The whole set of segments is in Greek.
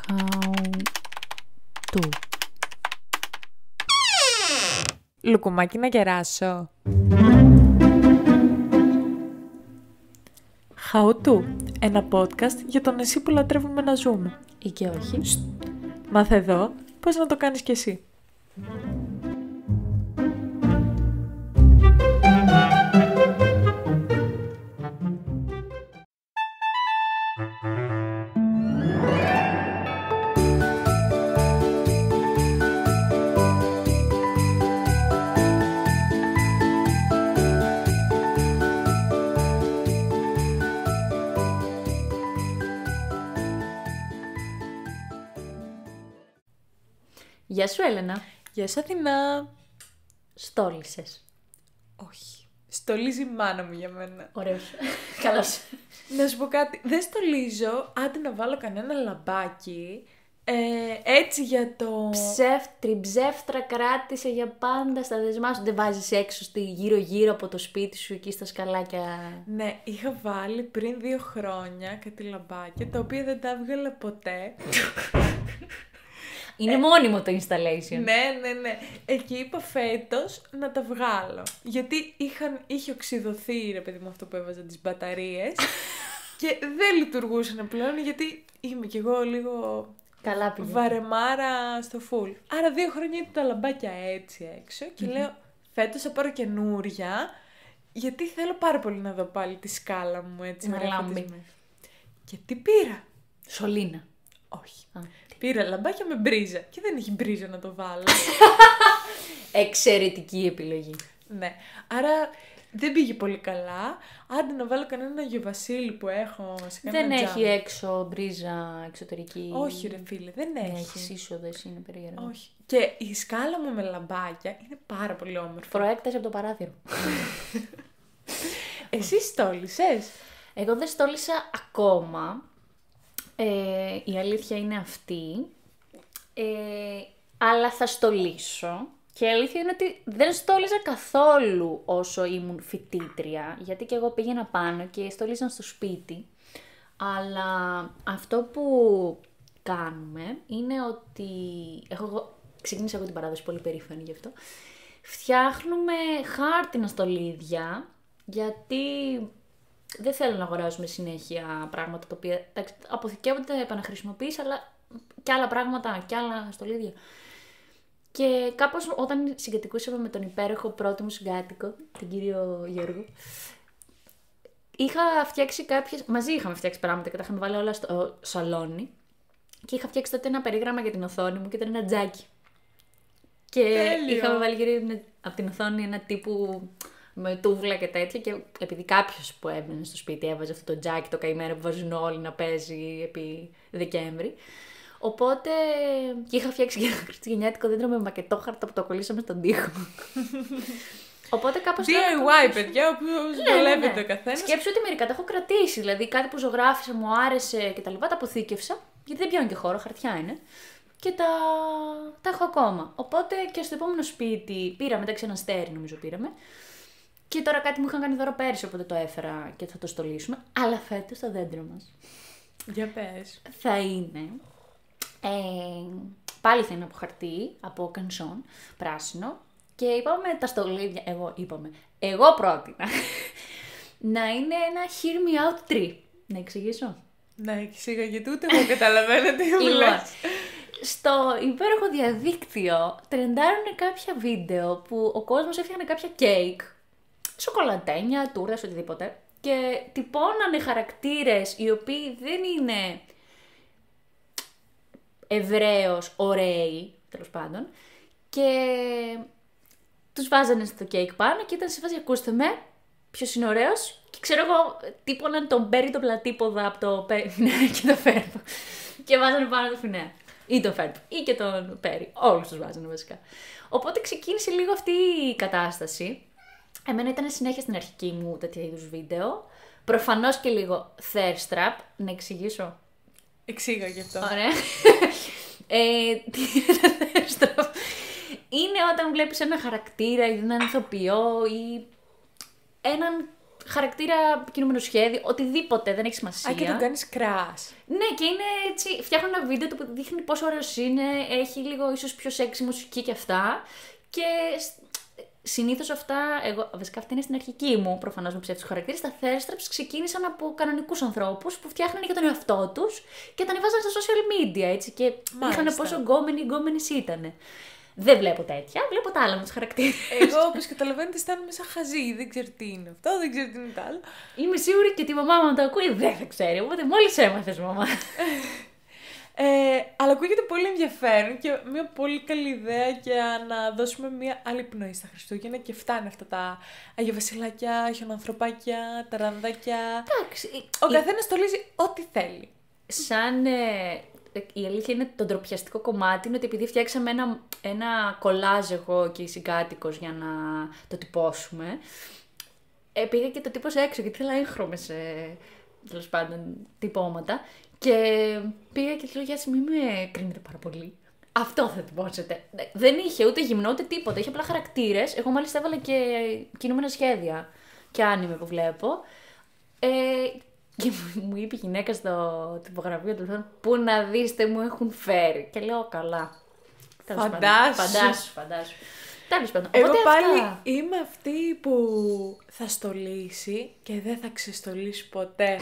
How to. Λουκουμάκι να κεράσω. How to. Ένα podcast για τον εσύ που λατρεύουμε να ζούμε. Ή και όχι. Μάθε εδώ πώς να το κάνεις κι εσύ. Γεια σου, Έλενα. Γεια σου, Αθηνά. Στόλισες. Όχι. Στολίζει η μάνα μου για μένα. Ωραίος. Καλώς. Να σου πω κάτι. Δεν στολίζω, άντε να βάλω κανένα λαμπάκι. Έτσι για το... Τριψεύτρα κράτησε για πάντα στα δεσμά σου. Δεν βάζεις έξω γύρω-γύρω από το σπίτι σου, εκεί στα σκαλάκια. Ναι, είχα βάλει πριν 2 χρόνια κάτι λαμπάκια, τα οποία δεν τα έβγαλα ποτέ. Είναι μόνιμο το installation. Ναι. Εκεί είπα φέτος να τα βγάλω. Γιατί είχε οξυδωθεί, ρε παιδί μου, αυτό που έβαζα, τις μπαταρίες. Και δεν λειτουργούσαν πλέον, γιατί είμαι κι εγώ λίγο Καλά πήγε. βαρεμάρα στο full. Άρα 2 χρόνια ήταν τα λαμπάκια έτσι έξω και λέω φέτος θα πάρω καινούρια, γιατί θέλω πάρα πολύ να δω πάλι τη σκάλα μου έτσι. Να λάμπει. Και τι πήρα? Σωλήνα. Όχι. Πήρα λαμπάκια με μπρίζα και δεν έχει μπρίζα να το βάλω. Εξαιρετική επιλογή. Ναι. Άρα δεν πήγε πολύ καλά. Άντε να βάλω κανένα Αγιο Βασίλη που έχω σε κανένα Δεν τζάμ. έχει έξω μπρίζα εξωτερική. Όχι ρε φίλε, δεν έχει. Έχεις είσοδες, είναι περίεργο. Όχι. Και η σκάλα μου με λαμπάκια είναι πάρα πολύ όμορφη. Προέκταση από το παράθυρο. Εσύ στόλισες? Εγώ δεν στόλισα ακόμα. Η αλήθεια είναι αυτή. Αλλά θα στολίσω. Και η αλήθεια είναι ότι δεν στόλιζα καθόλου όσο ήμουν φοιτήτρια. Γιατί και εγώ πήγαινα πάνω και στόλιζαν στο σπίτι. Αλλά αυτό που κάνουμε είναι ότι... Ξεκίνησα εγώ την παράδοση, πολύ περήφανη γι' αυτό. Φτιάχνουμε χάρτινα στολίδια, γιατί δεν θέλω να αγοράζουμε συνέχεια πράγματα τα οποία αποθηκεύονται, επαναχρησιμοποιείς, αλλά και άλλα πράγματα και άλλα στολίδια. Και κάπως όταν συγκατοικούσαμε με τον υπέροχο πρώτο μου συγκάτοικο, τον κύριο Γιώργο, είχα φτιάξει μαζί είχαμε φτιάξει πράγματα και τα είχαμε βάλει όλα στο σαλόνι. Και είχα φτιάξει τότε ένα περίγραμμα για την οθόνη μου και ήταν ένα τζάκι. Και τέλειο. Είχαμε βάλει γύρω από την οθόνη ένα τύπου με τούβλα και τέτοια. Και επειδή κάποιος που έμπαινε στο σπίτι έβαζε αυτό το τζάκι, το καημένο που βάζουν όλοι να παίζει επί Δεκέμβρη. Οπότε και είχα φτιάξει και ένα χριστουγεννιάτικο δέντρο με μακετόχαρτο που το κολλήσαμε στον τοίχο. Οπότε κάπως. DIY, παιδιά, όπως δουλεύετε ο καθένας. Σκέψου ότι μερικά τα έχω κρατήσει. Δηλαδή κάτι που ζωγράφισα, μου άρεσε και τα λοιπά, τα αποθήκευσα. Γιατί δεν πιάνουν και χώρο, χαρτιά είναι. Και τα έχω ακόμα. Οπότε και στο επόμενο σπίτι πήραμε, εντάξει, ένα στέρι νομίζω πήραμε. Και τώρα κάτι μου είχαν κάνει δώρο πέρσι, οπότε το έφερα και θα το στολίσουμε. Αλλά φέτος το δέντρο μας Για πες. θα είναι. Πάλι θα είναι από χαρτί, από κανσόν, πράσινο. Και είπαμε τα στολίδια, εγώ πρότεινα να είναι ένα hear me out tree. Να εξηγήσω. Να εξήγα, γιατί ούτε εγώ καταλαβαίνω τι μου Λοιπόν, λες. στο υπέροχο διαδίκτυο τρεντάρουν κάποια βίντεο που ο κόσμος έφτιαχνε κάποια κέικ, σοκολατένια, τούρτες, οτιδήποτε, και τυπώνανε χαρακτήρες οι οποίοι δεν είναι ευρέως ωραίοι, τέλος πάντων, και τους βάζανε στο κέικ πάνω και ήταν σε φάση, ακούστε με, ποιος είναι ωραίος, και ξέρω εγώ, τύπωναν τον Μπέρι τον πλατύποδα από το Φινέα και το Φέρπο. Και βάζανε πάνω το Φινέα. Ή το Φέρπο. Ή και τον Πέρι. Όλους τους βάζανε βασικά. Οπότε ξεκίνησε λίγο αυτή η κατάσταση. Εμένα ήταν συνέχεια στην αρχική μου τέτοια είδους βίντεο. Προφανώς και λίγο thirst trap. Να εξηγήσω. Εξήγα γι' αυτό. Ωραία. Τι είναι thirst trap? Είναι όταν βλέπεις ένα χαρακτήρα ή έναν ηθοποιό ή έναν χαρακτήρα, κινούμενο σχέδιο, οτιδήποτε, δεν έχει σημασία. Α, και τον κάνεις κράς. Ναι, και είναι έτσι. Φτιάχνω ένα βίντεο του που δείχνει πόσο ωραίος είναι, έχει λίγο ίσως πιο σεξι μουσική και αυτά. Και συνήθως αυτά, βασικά αυτή είναι στην αρχική μου, προφανώς με ψεύτικους χαρακτήρες. Τα thirst traps ξεκίνησαν από κανονικούς ανθρώπους που φτιάχνανε για τον εαυτό τους και τα ανεβάζαν στα social media, έτσι. Και είχαν πόσο γκόμενες ήτανε. Δεν βλέπω τέτοια, βλέπω τα άλλα με τους χαρακτήρες. Εγώ, όπως καταλαβαίνετε, αισθάνομαι σαν χαζή. Δεν ξέρω τι είναι αυτό, δεν ξέρω τι είναι το άλλο. Είμαι σίγουρη και ότι η μαμά μου το ακούει, δεν θα ξέρει. Οπότε μόλις έμαθες, μαμά. Αλλά ακούγεται πολύ ενδιαφέρον και μια πολύ καλή ιδέα για να δώσουμε μια άλλη πνοή στα Χριστούγεννα και φτάνει αυτά τα αγιοβασιλάκια, χιονανθρωπάκια, ταρανδάκια. Εντάξει. Ο καθένας στολίζει ό,τι θέλει. Σαν η αλήθεια είναι το ντροπιαστικό κομμάτι είναι ότι επειδή φτιάξαμε ένα κολάζ εγώ και η συγκάτοικος για να το τυπώσουμε, πήγα και το τύπωσα έξω γιατί ήθελα έγχρωμες τέλος πάντων τυπώματα και πήγα και του λέω: «Γεια σας, μην με κρίνετε πάρα πολύ. Αυτό θα τυπώσετε». Δεν είχε ούτε γυμνό ούτε τίποτα, είχε απλά χαρακτήρες. Εγώ μάλιστα έβαλα και κινούμενα σχέδια και άνιμε που βλέπω. Και μου είπε η γυναίκα στο τυπογραφείο του: «Πού να δείστε μου έχουν φέρει». Και λέω: «Καλά». Φαντάσου. Τέλος πάντων. Εγώ Οπότε πάλι αυτά. είμαι αυτή που θα στολίσει και δεν θα ξεστολίσει ποτέ.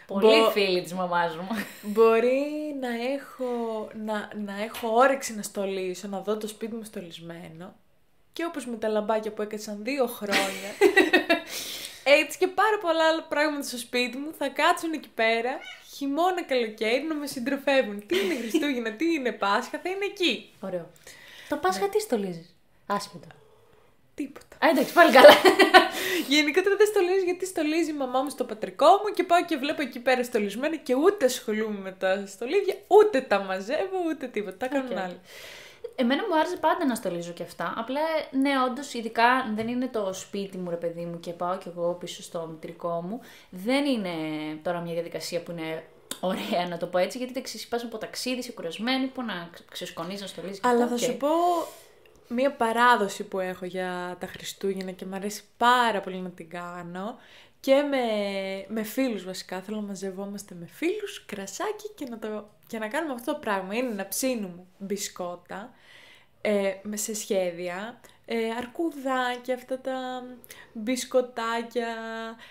Πολύ φίλη της μαμάς μου. Μπορεί να έχω όρεξη να στολίσω, να δω το σπίτι μου στολισμένο και όπως με τα λαμπάκια που έκατσαν 2 χρόνια, έτσι και πάρα πολλά άλλα πράγματα στο σπίτι μου θα κάτσουν εκεί πέρα χειμώνα καλοκαίρι να με συντροφεύουν. Τι είναι Χριστούγεννα, τι είναι Πάσχα, θα είναι εκεί. Ωραίο. Το Πάσχα τι στολίζεις? Άσχετο. Τίποτα. Α, εντάξει, πάλι καλά. Γενικότερα δεν στολίζω γιατί στολίζει η μαμά μου στο πατρικό μου και πάω και βλέπω εκεί πέρα στολισμένα και ούτε ασχολούμαι με τα στολίδια, ούτε τα μαζεύω, ούτε τίποτα. Τα κάνουν άλλοι. Εμένα μου άρεσε πάντα να στολίζω και αυτά. Απλά, ναι, όντως, ειδικά αν δεν είναι το σπίτι μου, ρε παιδί μου, και πάω κι εγώ πίσω στο μητρικό μου, δεν είναι τώρα μια διαδικασία που είναι ωραία, να το πω έτσι, γιατί δεν πας από ταξίδι, είσαι κουρασμένη, που να ξεσκονείς, να στολίζεις. Αλλά θα σου πω μία παράδοση που έχω για τα Χριστούγεννα και μου αρέσει πάρα πολύ να την κάνω. Και με φίλους βασικά, θέλω να μαζευόμαστε με φίλους, κρασάκι και να κάνουμε αυτό το πράγμα. Είναι να ψήνουμε μπισκότα σε σχέδια, αρκουδάκια, αυτά τα μπισκοτάκια.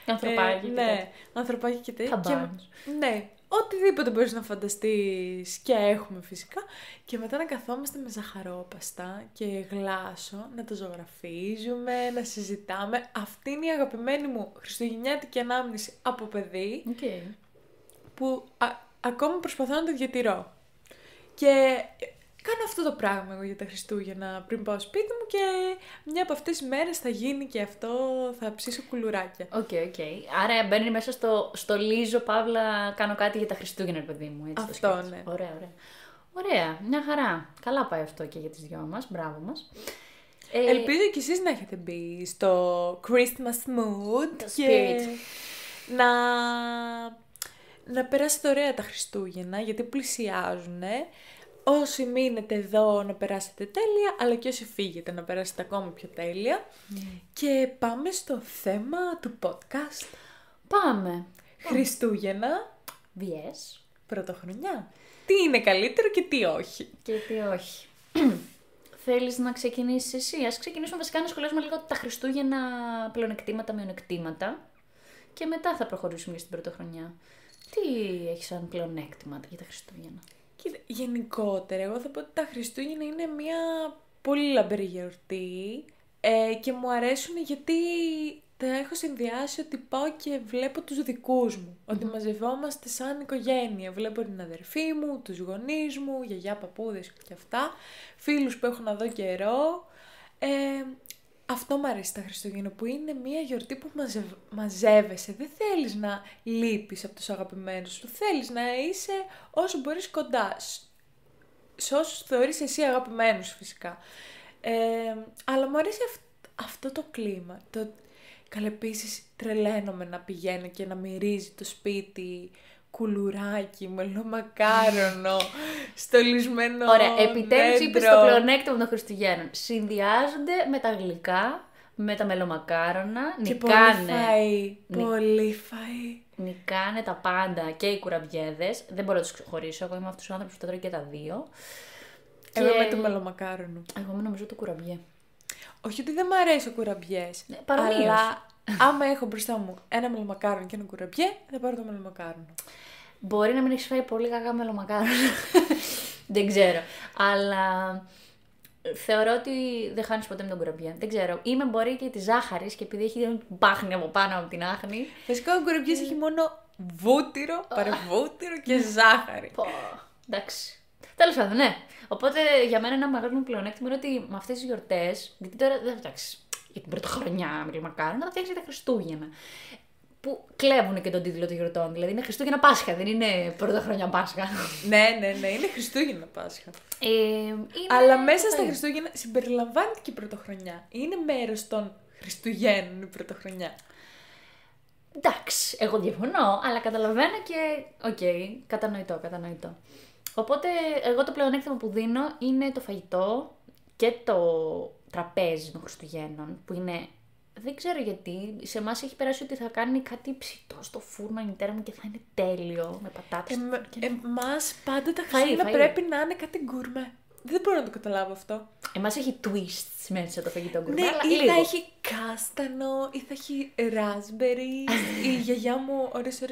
Ανθρωπάκια. Ναι, ανθρωπάκια και τέτοια. Καμπάνες. Ναι, οτιδήποτε μπορείς να φανταστείς και έχουμε φυσικά. Και μετά να καθόμαστε με ζαχαρόπαστα και γλάσο, να το ζωγραφίζουμε, να συζητάμε. Αυτή είναι η αγαπημένη μου χριστουγεννιάτικη ανάμνηση από παιδί, που ακόμα προσπαθώ να το διατηρώ. Και κάνω αυτό το πράγμα εγώ για τα Χριστούγεννα πριν πάω σπίτι μου και μια από αυτές τις μέρες θα γίνει και αυτό, θα ψήσω κουλουράκια. Οκ. Άρα μπαίνει μέσα στο λίζο, παύλα, κάνω κάτι για τα Χριστούγεννα, παιδί μου. Έτσι αυτό, ναι. Ωραία, μια χαρά. Καλά πάει αυτό και για τις δυο μας, μπράβο μας. Ελπίζω κι εσείς να έχετε μπει στο Christmas mood Το και spirit. να περάσετε ωραία τα Χριστούγεννα, γιατί πλησιάζουν. Όσοι μείνετε εδώ να περάσετε τέλεια, αλλά και όσοι φύγετε να περάσετε ακόμα πιο τέλεια. Και πάμε στο θέμα του podcast. Πάμε. Χριστούγεννα, Βιές. πρωτοχρονιά. Τι είναι καλύτερο και τι όχι. Και τι όχι. Θέλεις να ξεκινήσεις εσύ? Ας ξεκινήσουμε βασικά να σχολιάσουμε λίγο τα Χριστούγεννα, πλεονεκτήματα, μειονεκτήματα. Και μετά θα προχωρήσουμε στην πρωτοχρονιά. Τι έχεις σαν πλεονέκτημα για τα Χριστούγεννα? Κοίτα, γενικότερα, εγώ θα πω ότι τα Χριστούγεννα είναι μια πολύ λαμπερή γιορτή και μου αρέσουν γιατί τα έχω συνδυάσει ότι πάω και βλέπω τους δικούς μου. Ότι μαζευόμαστε σαν οικογένεια. Βλέπω την αδερφή μου, τους γονείς μου, γιαγιά, παππούδες και αυτά. Φίλους που έχω να δω καιρό. Αυτό μου αρέσει τα Χριστούγεννα, που είναι μια γιορτή που μαζεύεσαι. Δεν θέλεις να λείπεις από τους αγαπημένους σου. Θέλεις να είσαι όσο μπορείς κοντά. Σε όσους θεωρείς εσύ αγαπημένους φυσικά. Αλλά μου αρέσει αυτό το κλίμα. Καλά, επίσης τρελαίνομαι να πηγαίνω και να μυρίζει το σπίτι κουλουράκι, μελομακάρονο, στολισμένο. Ωραία, επιτέλους δέντρο. είπες το πλεονέκτημα των Χριστουγέννων. Συνδυάζονται με τα γλυκά, με τα μελομακάρονα. Και πολύ φαΐ. Νικάνε τα πάντα και οι κουραμπιέδες. Δεν μπορώ να τους ξεχωρίσω. Εγώ είμαι αυτός ο άνθρωπος που τα τρώει και τα δύο. Εγώ με το μελομακάρονο. Εγώ με νομίζω το κουραμπιέ. Όχι ότι δεν μ' αρέσει ο κουραμπιές. Παρομοίως. Αλλά άμα έχω μπροστά μου ένα μελομακάρονο και ένα κουραμπιέ, θα πάρω το μελομακάρονο. Μπορεί να μην έχεις φάει πολύ κακά μελομακάρονα. Δεν ξέρω. Αλλά θεωρώ ότι δεν χάνεις ποτέ με τον κουραμπιέ. Δεν ξέρω. Είμαι μπορεί και τη ζάχαρη και επειδή έχει μπάχνη από πάνω από την άχνη. Φυσικά ο κουραμπιές έχει μόνο βούτυρο, παρεβούτυρο και ζάχαρη. Εντάξει. Τέλος πάντων, ναι. Οπότε για μένα ένα μεγάλο πλεονέκτημα είναι ότι με αυτές τις γιορτές. Γιατί τώρα δεν θα φτιάξει για την πρωτοχρονιά μελομακάρονα, θα φτιάξει για τα Χριστούγεννα. Που κλέβουν και τον τίτλο των γιορτών. Δηλαδή είναι Χριστούγεννα Πάσχα, δεν είναι Πρωτοχρονιά Πάσχα. Ναι, είναι Χριστούγεννα Πάσχα. Αλλά μέσα στα Χριστούγεννα συμπεριλαμβάνεται και η Πρωτοχρονιά. Είναι μέρος των Χριστουγέννων η Πρωτοχρονιά. Εντάξει, εγώ διαφωνώ, αλλά καταλαβαίνω και. Οκ, κατανοητό. Οπότε, εγώ το πλεονέκτημα που δίνω είναι το φαγητό και το τραπέζι των Χριστουγέννων, που είναι. Δεν ξέρω γιατί, σε εμάς έχει περάσει ότι θα κάνει κάτι ψητό στο φούρνο η μητέρα μου και θα είναι τέλειο, με πατάτες. Εμάς πάντα τα Χριστούγεννα πρέπει να είναι κάτι γκουρμέ. Δεν μπορώ να το καταλάβω αυτό. Εμάς έχει twists μέσα το φαγητό γκουρμέ. Ναι, αλλά ή λίγο. θα έχει κάστανο, ή θα έχει raspberry. Η γιαγιά μου ώρες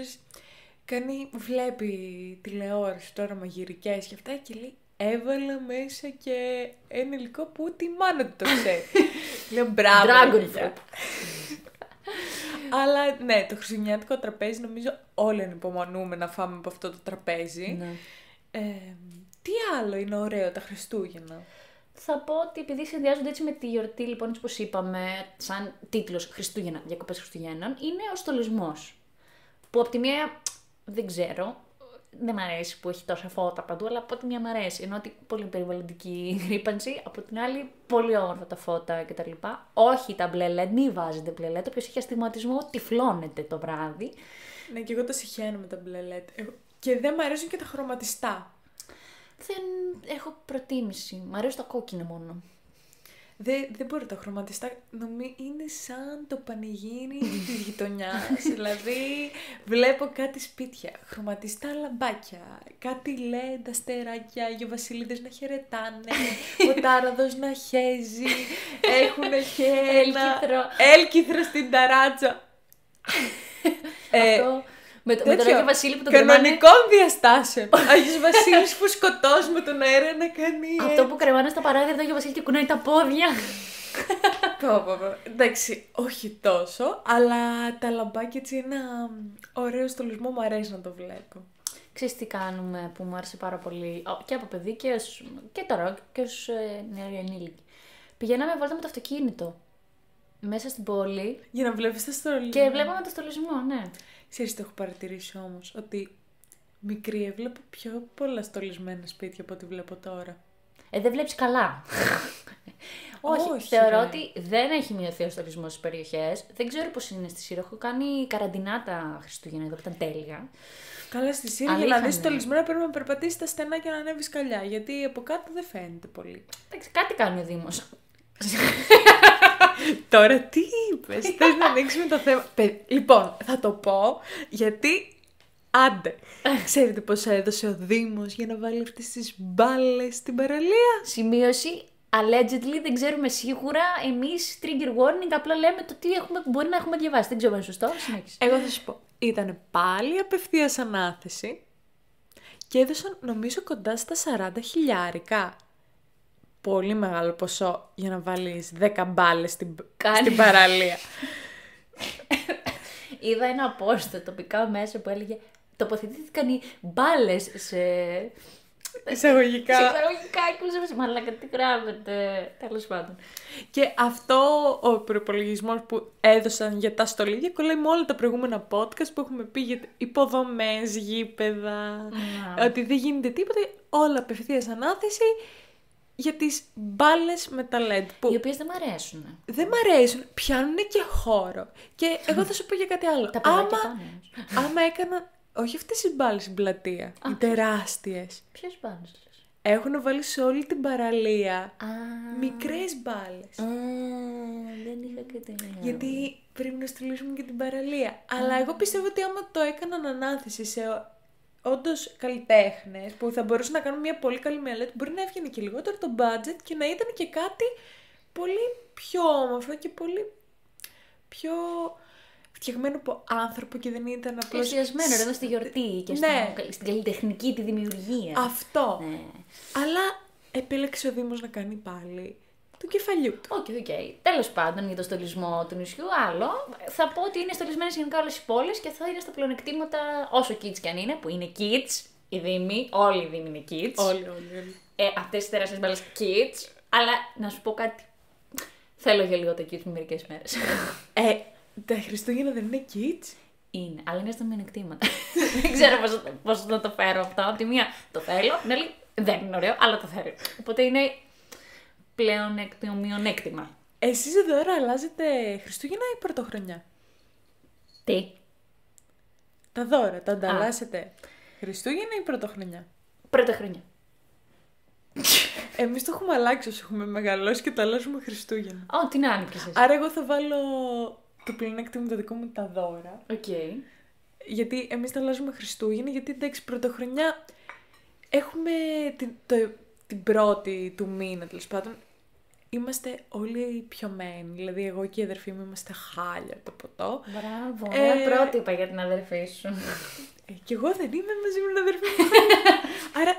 βλέπει τηλεόραση τώρα μαγειρικές και αυτά και λέει έβαλα μέσα και ένα υλικό που ούτε η μάνα του το ξέρει. Λέω μπράβο. Dragon fruit. Αλλά ναι, το χριστουγεννιάτικο τραπέζι νομίζω όλοι ανυπομονούμε να φάμε από αυτό το τραπέζι. Ναι. Τι άλλο είναι ωραίο τα Χριστούγεννα? Θα πω ότι επειδή συνδυάζονται έτσι με τη γιορτή, λοιπόν, έτσι όπως είπαμε, σαν τίτλος Χριστούγεννα, διακοπές Χριστουγέννων, είναι ο στολισμός. Που από τη μία δεν ξέρω, δεν μ' αρέσει που έχει τόσα φώτα παντού, αλλά από τη μία μ' αρέσει. Ενώ ότι πολύ περιβαλλοντική ρήπανση, από την άλλη πολύ όμορφα τα φώτα κτλ. Όχι τα μπλε LED, μη βάζετε μπλε LED. Όποιος έχει αστιγματισμό τυφλώνεται το βράδυ. Ναι, και εγώ το συχαίνω με τα μπλε LED. Και δεν μ' αρέσουν και τα χρωματιστά. Δεν έχω προτίμηση. Μ' αρέσουν τα κόκκινα μόνο. Δεν μπορώ τα χρωματιστά, νομίζω είναι σαν το πανηγύρι της γειτονιάς. Δηλαδή βλέπω κάτι σπίτια, χρωματιστά λαμπάκια, κάτι LED αστεράκια, Αγιοβασιλίδες να χαιρετάνε, ο τάραδος να χέζει, έχουν και έλκυθρο στην ταράτσα. Αυτό με τον Άγιο Βασίλη που τον κρεμάνε. Κανονικών διαστάσεων. Άγιος Βασίλης που σκοτώσει με τον αέρα να κάνει. Αυτό που κρεμάνε στα παράθυρα του Άγιο Βασίλη και κουνάει τα πόδια. Εντάξει, όχι τόσο, αλλά τα λαμπάκια έτσι ένα ωραίο στολισμό μου αρέσει να το βλέπω. Ξέρεις τι κάνουμε που μου άρεσε πάρα πολύ και από παιδί και τώρα και ως νεαρή ενήλικη. Πηγαίναμε βόλτα με το αυτοκίνητο μέσα στην πόλη. Για να βλέπεις το στολισμό. Και βλέπαμε το στολισμό, ναι. Ξέρεις τι έχω παρατηρήσει όμως, ότι μικρή έβλεπα πιο πολλά στολισμένα σπίτια από ό,τι βλέπω τώρα. Δεν βλέπεις καλά. Όχι, θεωρώ ότι δεν έχει μειωθεί ο στολισμός στις περιοχές. Δεν ξέρω πώς είναι στη Σύρο. Έχω κάνει καραντινά τα Χριστούγεννα εδώ που ήταν τέλεια. Καλά, στη Σύρο για να δεις στολισμένα πρέπει να περπατήσεις τα στενά και να ανέβεις σκαλιά. Γιατί από κάτω δεν φαίνεται πολύ. Εντάξει, κάτι κάνει ο Δήμος. Τώρα τι είπες, θες να ανοίξουμε το θέμα. Λοιπόν, θα το πω γιατί άντε. Ξέρετε πώς έδωσε ο Δήμος για να βάλει αυτές τις μπάλες στην παραλία? Σημείωση, allegedly, δεν ξέρουμε σίγουρα. Εμείς trigger warning, απλά λέμε το τι μπορεί να έχουμε διαβάσει. Δεν ξέρω αν είναι σωστό, συνέχισε. Εγώ θα σου πω, ήταν πάλι απευθείας ανάθεση και έδωσαν νομίζω κοντά στα 40 χιλιάρικα. Πολύ μεγάλο ποσό για να βάλεις 10 μπάλες στην παραλία. Είδα ένα post τοπικά μέσα που έλεγε τοποθετήθηκαν οι μπάλες σε... Εισαγωγικά. Μαλάκα, τι γράφεται. Τέλος πάντων. Και αυτό ο προϋπολογισμός που έδωσαν για τα στολίδια κολλάει με όλα τα προηγούμενα podcast που έχουμε πει για υποδομές, γήπεδα, ότι δεν γίνεται τίποτα, όλα απευθείας ανάθεση. Για τις μπάλες με τα LED. Που οι οποίες δεν μ' αρέσουν. Δεν μ' αρέσουν. Πιάνουν και χώρο. Και εγώ θα σου πω για κάτι άλλο. Άμα έκανα. Όχι αυτές οι μπάλες στην πλατεία. Οι τεράστιες. Ποιες μπάλες λες? έχουν βάλει σε όλη την παραλία μικρές μπάλες. Δεν είχα καταλάβει. Γιατί πρέπει να στολίσουμε και την παραλία. Αλλά εγώ πιστεύω ότι άμα το έκαναν ανάθεση σε όντως καλλιτέχνες που θα μπορούσαν να κάνουν μια πολύ καλή μελέτη, μπορεί να έβγαινε και λιγότερο το budget και να ήταν και κάτι πολύ πιο όμορφο και πολύ πιο φτιαγμένο από άνθρωπο και δεν ήταν απλώς... Εστιασμένο εδώ στη γιορτή και στην καλλιτεχνική τη δημιουργία. Αυτό. Ναι. Αλλά επέλεξε ο Δήμος να κάνει πάλι του κεφαλιού του. Οκ. Τέλος πάντων, για το στολισμό του νησιού, άλλο. Θα πω ότι είναι στολισμένες γενικά όλες οι πόλεις και θα είναι στα πλεονεκτήματα όσο kids κι αν είναι, που είναι kids, οι Δήμοι, όλοι οι Δήμοι είναι kids. Όλοι. Αυτές οι τεράστιες μπάλες kids, αλλά να σου πω κάτι. Θέλω για λίγο τα kids με μερικές μέρες. Τα Χριστούγεννα δεν είναι kids. Είναι, αλλά είναι στα μειονεκτήματα. Δεν ξέρω πώς να το φέρω αυτό. Από τη μία το θέλω, από την άλλη δεν είναι ωραίο, αλλά το θέλω. Οπότε είναι πλέον μειονέκτημα. Εσείς εδώ τώρα αλλάζετε Χριστούγεννα ή Πρωτοχρονιά? Τι? Τα δώρα, τα ανταλλάσσετε Χριστούγεννα ή Πρωτοχρονιά? Πρωτοχρονιά. Εμείς το έχουμε αλλάξει όσο έχουμε μεγαλώσει και το αλλάζουμε Χριστούγεννα. Την άνοιξες εσύ. Άρα εγώ θα βάλω το πλεονέκτημα το δικό μου τα δώρα. Οκ. Γιατί εμείς τα αλλάζουμε Χριστούγεννα, γιατί εντάξει Πρωτοχρονιά έχουμε την πρώτη του μήνα τέλος πάντων. Είμαστε όλοι πιωμένοι, δηλαδή εγώ και η αδερφή μου είμαστε χάλια το ποτό. Μπράβο, πρότυπα για την αδερφή σου. Και εγώ δεν είμαι μαζί με την αδερφή μου. Άρα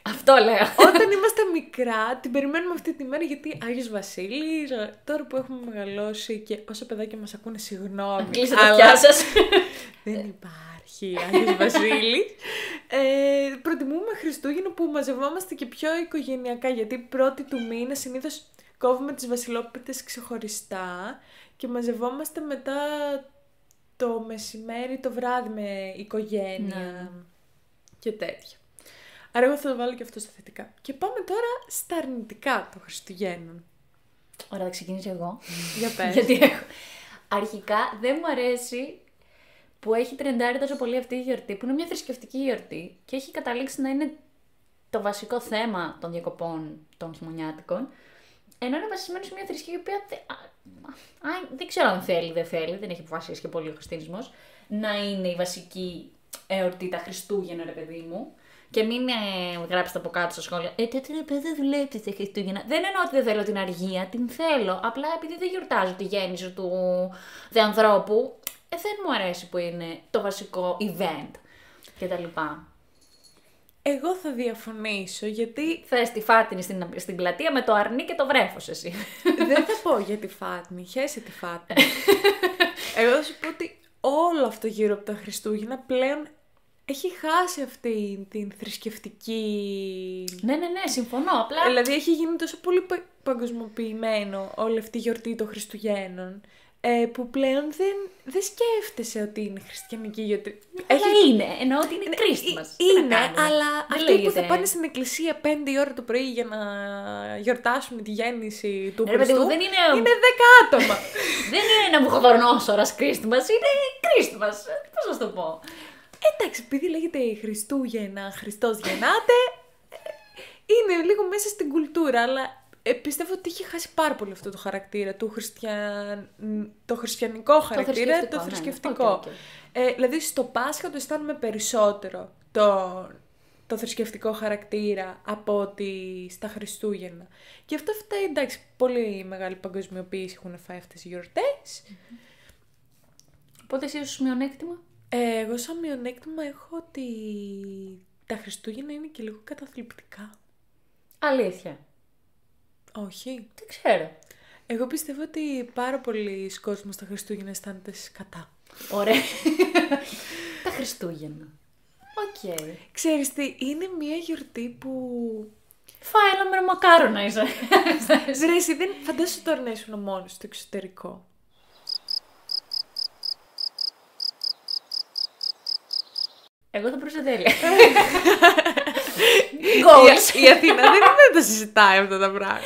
αυτό λέω. όταν είμαστε μικρά, την περιμένουμε αυτή τη μέρα γιατί Άγιος Βασίλης, τώρα που έχουμε μεγαλώσει και όσα παιδάκια μας ακούνε συγγνώμη. Κλείστε τα αυτιά σας. Δεν υπάρχει Άγιος Βασίλης. Προτιμούμε Χριστούγεννα που μαζευόμαστε και πιο οικογενειακά, γιατί πρώτη του μήνα συνήθως κόβουμε τις βασιλόπιτες ξεχωριστά και μαζευόμαστε μετά το μεσημέρι, το βράδυ με οικογένεια και τέτοια. Άρα εγώ θα το βάλω και αυτό στα θετικά. Και πάμε τώρα στα αρνητικά των Χριστουγέννων. Ωραία, θα ξεκινήσω εγώ. Για πες. Γιατί έχω. Αρχικά δεν μου αρέσει που έχει τρεντάρει τόσο πολύ αυτή η γιορτή, που είναι μια θρησκευτική γιορτή και έχει καταλήξει να είναι το βασικό θέμα των διακοπών των χειμωνιάτικων, ενώ είναι βασισμένο σε μια θρησκεία η οποία δεν ξέρω αν θέλει, δεν θέλει, δεν έχει αποφασίσει και πολύ ο χριστιανισμός, να είναι η βασική εορτή τα Χριστούγεννα, ρε παιδί μου. Και μην γράψετε από κάτω στα σχόλια. Τότε ρε παιδί δουλεύει τα Χριστούγεννα. Δεν εννοώ ότι δεν θέλω την αργία, την θέλω. Απλά επειδή δεν γιορτάζω τη γέννηση του ανθρώπου, δεν μου αρέσει που είναι το βασικό event κτλ. Εγώ θα διαφωνήσω γιατί. Θες τη Φάτινη στην πλατεία με το αρνί και το βρέφος εσύ. Δεν θα πω για τη Φάτινη, χέσε τη Φάτινη. Εγώ θα σου πω ότι όλο αυτό γύρω από τα Χριστούγεννα πλέον έχει χάσει αυτή την θρησκευτική... Ναι, συμφωνώ, απλά... Δηλαδή έχει γίνει τόσο πολύ παγκοσμιοποιημένο όλη αυτή η γιορτή των Χριστουγέννων, που πλέον δεν σκέφτεσαι ότι είναι χριστιανική γιορτή. Αλλά είναι, εννοώ ότι είναι Christmas. Είναι, αλλά αυτοί που θα πάνε στην εκκλησία 5 η ώρα το πρωί για να γιορτάσουν τη γέννηση του Χριστού, είναι 10 άτομα. Δεν είναι ένα Βουχοδονόσορας Christmas, είναι Christmas. Πώς να το πω. Εντάξει, επειδή λέγεται Χριστούγεννα, Χριστός γεννάται, είναι λίγο μέσα στην κουλτούρα, αλλά πιστεύω ότι έχει χάσει πάρα πολύ αυτό το χαρακτήρα, το χριστιανικό χαρακτήρα, το θρησκευτικό. Okay. Δηλαδή στο Πάσχα το αισθάνομαι περισσότερο το θρησκευτικό χαρακτήρα από ότι στα Χριστούγεννα. Και αυτό φταίει, εντάξει, πολύ μεγάλη παγκοσμιοποίηση έχουν φάει αυτές οι γιορτές. Οπότε εσύ ως μειονέκτημα? Εγώ σαν μειονέκτημα έχω ότι τα Χριστούγεννα είναι και λίγο καταθλιπτικά. Αλήθεια? Όχι. Δεν ξέρω. Εγώ πιστεύω ότι πάρα πολλοί κόσμος τα Χριστούγεννα αισθάνεται σκατά. Ωραία. Τα Χριστούγεννα. Οκ. Ξέρεις τι, είναι μια γιορτή που... Φάει ένα με μακάρονα είσαι. Βρέσει, δεν φαντάσου τώρα να ήσουν μόνος στο εξωτερικό. Εγώ θα προσεδέλεια. Η Αθήνα δεν τα συζητάει αυτά τα πράγματα.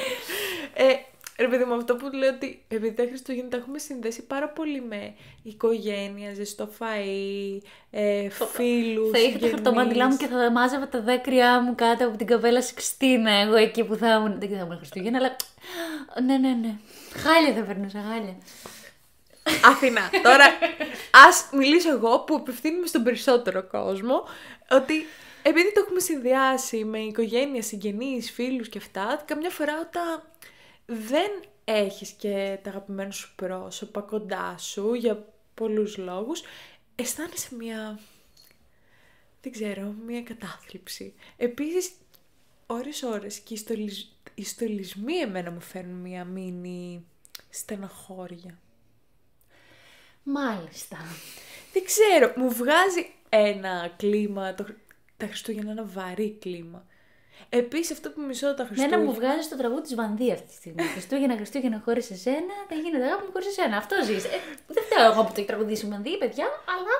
Ρε παιδί μου, αυτό που λέω ότι επειδή τα Χριστούγεννα τα έχουμε συνδέσει πάρα πολύ με οικογένεια, ζεστό φαΐ, φίλους, Θα είχα το χαρτομάτιλά μου και θα μάζευα τα δάκρυά μου κάτω από την καπέλα Σικστίνα, εγώ εκεί που θα ήμουν. Δεν θα ήμουν Χριστούγεννα, αλλά. Ναι. Χάλια θα περνούσα, χάλια. Αθηνά. Τώρα, ας μιλήσω εγώ που απευθύνομαι στον περισσότερο κόσμο, ότι επειδή το έχουμε συνδυάσει με οικογένεια, συγγενείς, φίλους και αυτά, καμιά φορά όταν δεν έχεις και τα αγαπημένα σου πρόσωπα κοντά σου για πολλούς λόγους, αισθάνεσαι μια, δεν ξέρω, μια κατάθλιψη. Επίσης, ώρες και οι στολισμοί εμένα μου φέρνουν μια μίνι στεναχώρια. Μάλιστα. Δεν ξέρω, μου βγάζει ένα κλίμα, τα Χριστούγεννα ένα βαρύ κλίμα. Επίσης αυτό που μισώ τα Χριστούγεννα... Μένα μου βγάζει στο τραγούδι της Βανδύ αυτή τη στιγμή. Χριστούγεννα χωρίς εσένα, δεν γίνεται αγάπη μου χωρίς εσένα. Αυτό ζεις. Δεν φταίω εγώ που το έχει τραγουδήσει η Βανδύ, παιδιά, αλλά